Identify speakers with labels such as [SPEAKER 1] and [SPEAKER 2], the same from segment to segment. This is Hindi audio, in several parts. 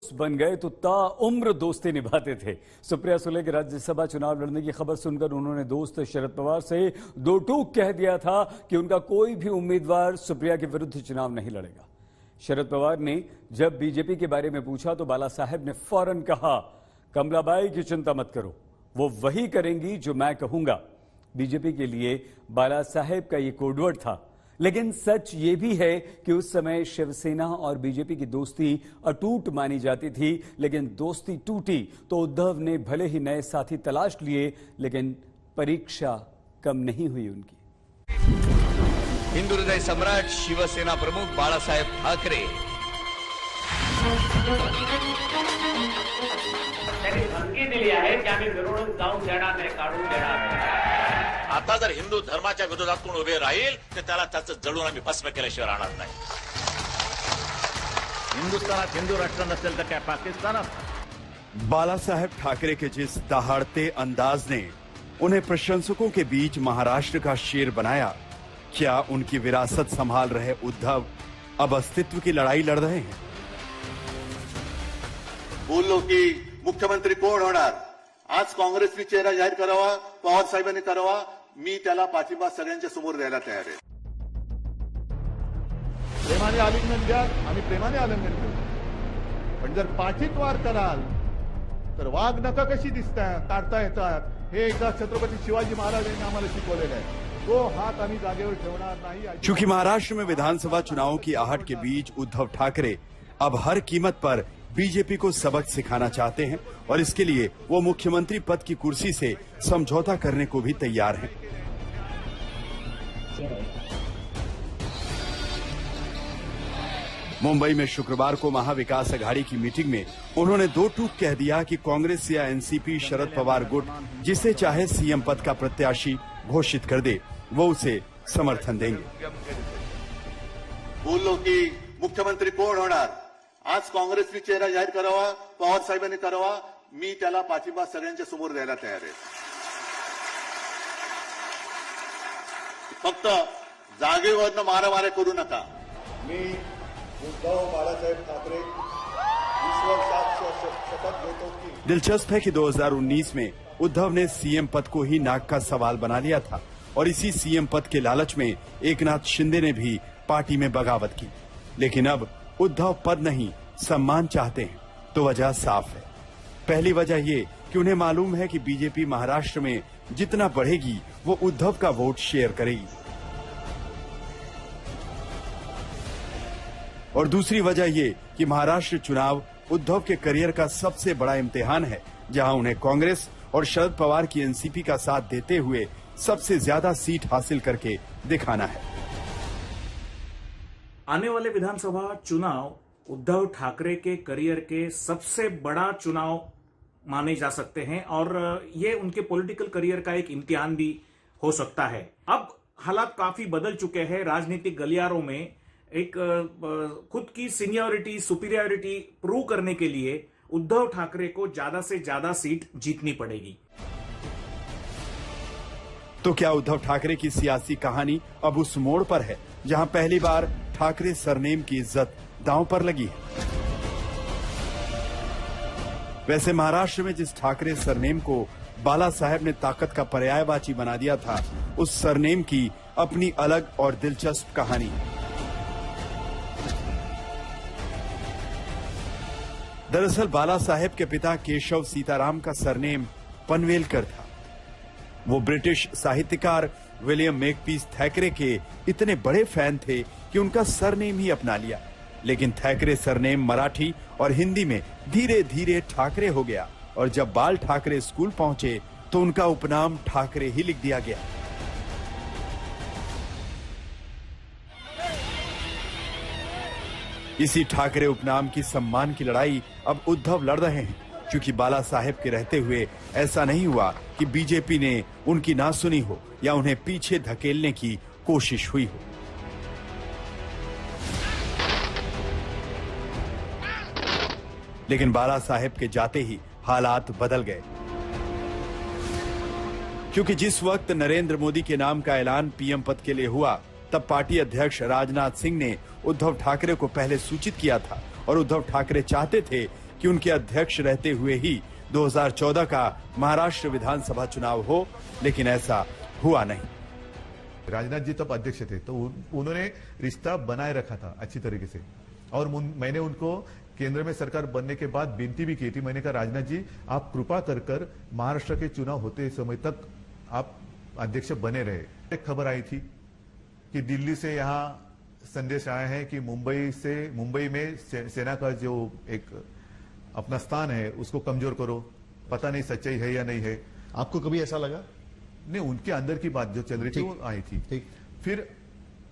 [SPEAKER 1] बन गए तो ताउम्र दोस्ती निभाते थे। सुप्रिया सुले के राज्यसभा चुनाव लड़ने की खबर सुनकर उन्होंने दोस्त शरद पवार से दो टूक कह दिया था कि उनका कोई भी उम्मीदवार सुप्रिया के विरुद्ध चुनाव नहीं लड़ेगा। शरद पवार ने जब बीजेपी के बारे में पूछा तो बाला साहेब ने फौरन कहा, कमलाबाई की चिंता मत करो, वो वही करेंगी जो मैं कहूंगा। बीजेपी के लिए बाला साहेब का ये कोडवर्ड था, लेकिन सच ये भी है कि उस समय शिवसेना और बीजेपी की दोस्ती अटूट मानी जाती थी। लेकिन दोस्ती टूटी तो उद्धव ने भले ही नए साथी तलाश लिए, लेकिन परीक्षा कम नहीं हुई उनकी।
[SPEAKER 2] हिंदू हृदय सम्राट शिवसेना प्रमुख बाळासाहेब ठाकरे
[SPEAKER 3] त्यांनी धमकी दिली आहे की आम्ही मिरवणूक जाऊन देणार नाही, काढून देणार नाही।
[SPEAKER 4] आता जर हिंदू धर्माच्या विरोधात कोण उभे राहील तर त्याला त्याचं जळून आम्ही भस्म केल्याशिवाय राहणार नाही।
[SPEAKER 5] हिंदुस्तानात हिंदू राष्ट्र नसेल तर काय पाकिस्तानात?
[SPEAKER 6] बाला साहेब ठाकरे के जिस दहाड़ते अंदाज ने उन्हें प्रशंसकों के बीच महाराष्ट्र का शेर बनाया, क्या उनकी विरासत संभाल रहे उद्धव अब अस्तित्व की लड़ाई लड़ रहे हैं?
[SPEAKER 7] बोललो की मुख्यमंत्री कोण होणार, आज काँग्रेसने चेहरा जाहीर करावा, पवार साहेबांनी करावा, मी त्याला पाठिंबा सगळ्यांच्या समोर द्यायला तयार आहे।
[SPEAKER 8] प्रेमाने आलिंगन द्या, आम्ही प्रेमाने आलिंगन देऊ, पण जर पाठीत वार कराल तर वाघ नख कशी दिसतात, काढता येतात, हे एकदा छत्रपती शिवाजी महाराजांनी आम्हाला शिकवलेलं आहे। तो हात आम्ही जागेवर ठेवणार नाही।
[SPEAKER 6] चूंकि महाराष्ट्र में विधानसभा चुनावों की आहट के बीच उद्धव ठाकरे अब हर कीमत पर बीजेपी को सबक सिखाना चाहते हैं और इसके लिए वो मुख्यमंत्री पद की कुर्सी से समझौता करने को भी तैयार हैं। मुंबई में शुक्रवार को महाविकास अघाड़ी की मीटिंग में उन्होंने दो टूक कह दिया कि कांग्रेस या एनसीपी शरद पवार गुट जिसे चाहे सीएम पद का प्रत्याशी घोषित कर दे, वो उसे समर्थन देंगे।
[SPEAKER 7] बोललो की मुख्यमंत्री कोण होणार, आज काँग्रेसने चेहरा जाहीर करावा, पवार साहेबांनी करावा, मी त्याला पाठिंबा सगळ्यांच्या समोर द्यायला तयार आहे। फक्त जागेवरनं मारामाऱ्या करू नका। मी उद्धव बाळासाहेब ठाकरे शपथ घेतो की।
[SPEAKER 6] दिलचस्प है कि 2019 में उद्धव ने सीएम पद को ही नाक का सवाल बना लिया था और इसी सीएम पद के लालच में एकनाथ शिंदे ने भी पार्टी में बगावत की। लेकिन अब उद्धव पद नहीं सम्मान चाहते हैं, तो वजह साफ है। पहली वजह ये कि उन्हें मालूम है कि बीजेपी महाराष्ट्र में जितना बढ़ेगी वो उद्धव का वोट शेयर करेगी, और दूसरी वजह ये कि महाराष्ट्र चुनाव उद्धव के करियर का सबसे बड़ा इम्तिहान है, जहां उन्हें कांग्रेस और शरद पवार की एनसीपी का साथ देते हुए सबसे ज्यादा सीट हासिल करके दिखाना है।
[SPEAKER 9] आने वाले विधानसभा चुनाव उद्धव ठाकरे के करियर के सबसे बड़ा चुनाव माने जा सकते हैं और ये उनके पॉलिटिकल करियर का एक इम्तिहान भी हो सकता है। अब हालात काफी बदल चुके हैं। राजनीतिक गलियारों में एक खुद की सीनियरिटी, सुपीरियरिटी प्रूव करने के लिए उद्धव ठाकरे को ज्यादा से ज्यादा सीट जीतनी पड़ेगी।
[SPEAKER 6] तो क्या उद्धव ठाकरे की सियासी कहानी अब उस मोड़ पर है जहां पहली बार ठाकरे सरनेम की इज्जत दांव पर लगी है? वैसे महाराष्ट्र में जिस ठाकरे सरनेम को बाला साहेब ने ताकत का पर्यायवाची बना दिया था, उस सरनेम की अपनी अलग और दिलचस्प कहानी है। दरअसल बाला साहेब के पिता केशव सीताराम का सरनेम पनवेलकर था। वो ब्रिटिश साहित्यकार विलियम मेकपीस थैकरे के इतने बड़े फैन थे कि उनका सरनेम ही अपना लिया। लेकिन थैकरे सरनेम मराठी और हिंदी में धीरे धीरे ठाकरे हो गया और जब बाल ठाकरे स्कूल पहुंचे तो उनका उपनाम ठाकरे ही लिख दिया गया। इसी ठाकरे उपनाम की सम्मान की लड़ाई अब उद्धव लड़ रहे हैं, क्योंकि बाला साहेब के रहते हुए ऐसा नहीं हुआ कि बीजेपी ने उनकी ना सुनी हो या उन्हें पीछे धकेलने की कोशिश हुई हो। लेकिन बाला साहेब के जाते ही हालात बदल गए, क्योंकि जिस वक्त नरेंद्र मोदी के नाम का ऐलान पीएम पद के लिए हुआ, तब पार्टी अध्यक्ष राजनाथ सिंह ने उद्धव ठाकरे को पहले सूचित किया था और उद्धव ठाकरे चाहते थे कि उनके अध्यक्ष रहते हुए ही 2014 का महाराष्ट्र विधानसभा चुनाव हो, लेकिन ऐसा हुआ नहीं।
[SPEAKER 8] राजनाथ जी तब अध्यक्ष थे, तो उन्होंने रिश्ता बनाए रखा था अच्छी तरीके से, और मैंने उनको केंद्र में सरकार बनने के बाद विनती भी की थी। मैंने कहा राजनाथ जी, आप कृपा कर महाराष्ट्र के चुनाव होते समय तक आप अध्यक्ष बने रहे। एक खबर आई थी कि दिल्ली से यहाँ संदेश आया है कि मुंबई में सेना का जो एक अपना स्थान है उसको कमजोर करो। पता नहीं सच्चाई है या नहीं है।
[SPEAKER 10] आपको कभी ऐसा लगा?
[SPEAKER 8] नहीं, उनके अंदर की बात जो चल रही थी वो आई थी।
[SPEAKER 10] ठीक।
[SPEAKER 8] फिर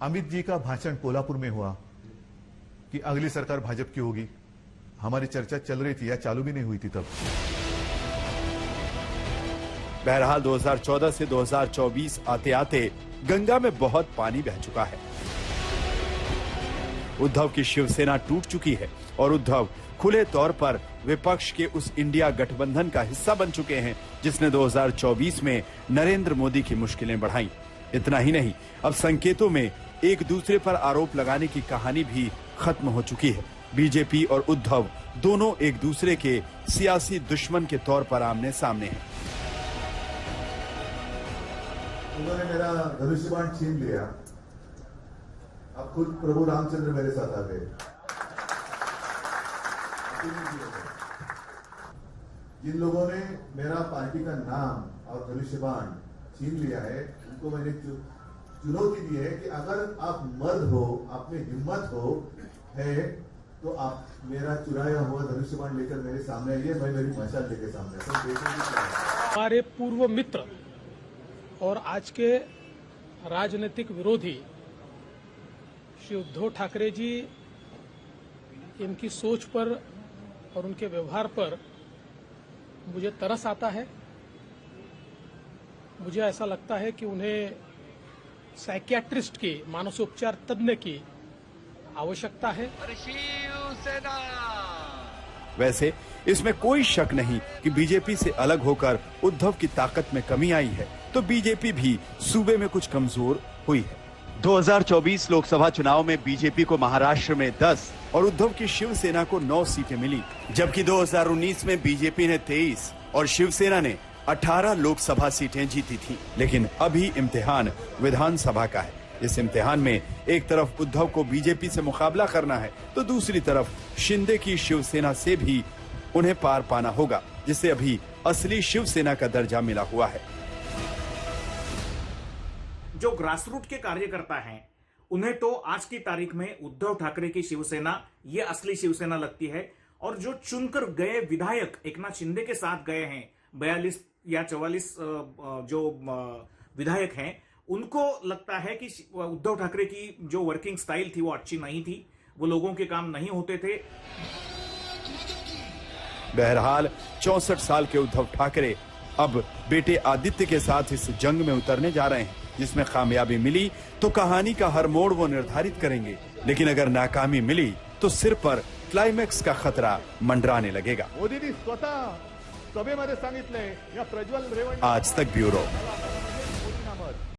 [SPEAKER 8] अमित जी का भाषण कोल्हापुर में हुआ कि अगली सरकार भाजपा की होगी। हमारी चर्चा चल रही थी या चालू भी नहीं हुई थी तब।
[SPEAKER 6] बहरहाल 2014 से 2024 आते आते गंगा में बहुत पानी बह चुका है। उद्धव की शिवसेना टूट चुकी है और उद्धव खुले तौर पर विपक्ष के उस इंडिया गठबंधन का हिस्सा बन चुके हैं जिसने 2024 में नरेंद्र मोदी की मुश्किलें बढ़ाई। इतना ही नहीं, अब संकेतों में एक दूसरे पर आरोप लगाने की कहानी भी खत्म हो चुकी है। बीजेपी और उद्धव दोनों एक दूसरे के सियासी दुश्मन के तौर पर आमने सामने हैं।
[SPEAKER 8] उन्होंने मेरा धनुष्यबाण छीन लिया। अब खुद प्रभु रामचंद्र मेरे साथ आ गए। जिन लोगों ने मेरा पार्टी का नाम और धनुष्यबाण छीन लिया है, उनको मैंने चुनौती दी है कि अगर आप मर्द हो, आप में हिम्मत हो है, तो आप मेरा चुराया हुआ धनुष्यबाण लेकर मेरे सामने आइए, मैं मेरी मशाल लेकर सामने।
[SPEAKER 11] हमारे पूर्व मित्र और आज के राजनीतिक विरोधी श्री उद्धव ठाकरे जी, इनकी सोच पर और उनके व्यवहार पर मुझे तरस आता है। मुझे ऐसा लगता है कि उन्हें साइकियाट्रिस्ट की, मानसोपचार तज्ञ की आवश्यकता है।
[SPEAKER 6] वैसे इसमें कोई शक नहीं कि बीजेपी से अलग होकर उद्धव की ताकत में कमी आई है, तो बीजेपी भी सूबे में कुछ कमजोर हुई है। 2024 लोकसभा चुनाव में बीजेपी को महाराष्ट्र में 10 और उद्धव की शिवसेना को 9 सीटें मिली, जबकि 2019 में बीजेपी ने 23 और शिवसेना ने 18 लोकसभा सीटें जीती थी। लेकिन अभी इम्तिहान विधानसभा का है। इस इम्तिहान में एक तरफ उद्धव को बीजेपी से मुकाबला करना है, तो दूसरी तरफ शिंदे की शिवसेना से भी उन्हें पार पाना होगा, जिसे अभी असली शिवसेना का दर्जा मिला हुआ है।
[SPEAKER 9] जो ग्रासरूट के कार्यकर्ता हैं, उन्हें तो आज की तारीख में उद्धव ठाकरे की शिवसेना ये असली शिवसेना लगती है, और जो चुनकर गए विधायक एकनाथ शिंदे के साथ गए हैं, 42 या 44 जो विधायक हैं, उनको लगता है कि उद्धव ठाकरे की जो वर्किंग स्टाइल थी वो अच्छी नहीं थी, वो लोगों के काम नहीं होते थे।
[SPEAKER 6] बहरहाल 64 साल के उद्धव ठाकरे अब बेटे आदित्य के साथ इस जंग में उतरने जा रहे हैं, जिसमें कामयाबी मिली तो कहानी का हर मोड़ वो निर्धारित करेंगे, लेकिन अगर नाकामी मिली तो सिर पर क्लाइमैक्स का खतरा मंडराने लगेगा।
[SPEAKER 8] मोदींनी स्वतः सभेमध्ये सांगितलंय या प्रज्वल रेवंडे।
[SPEAKER 6] आज तक ब्यूरो।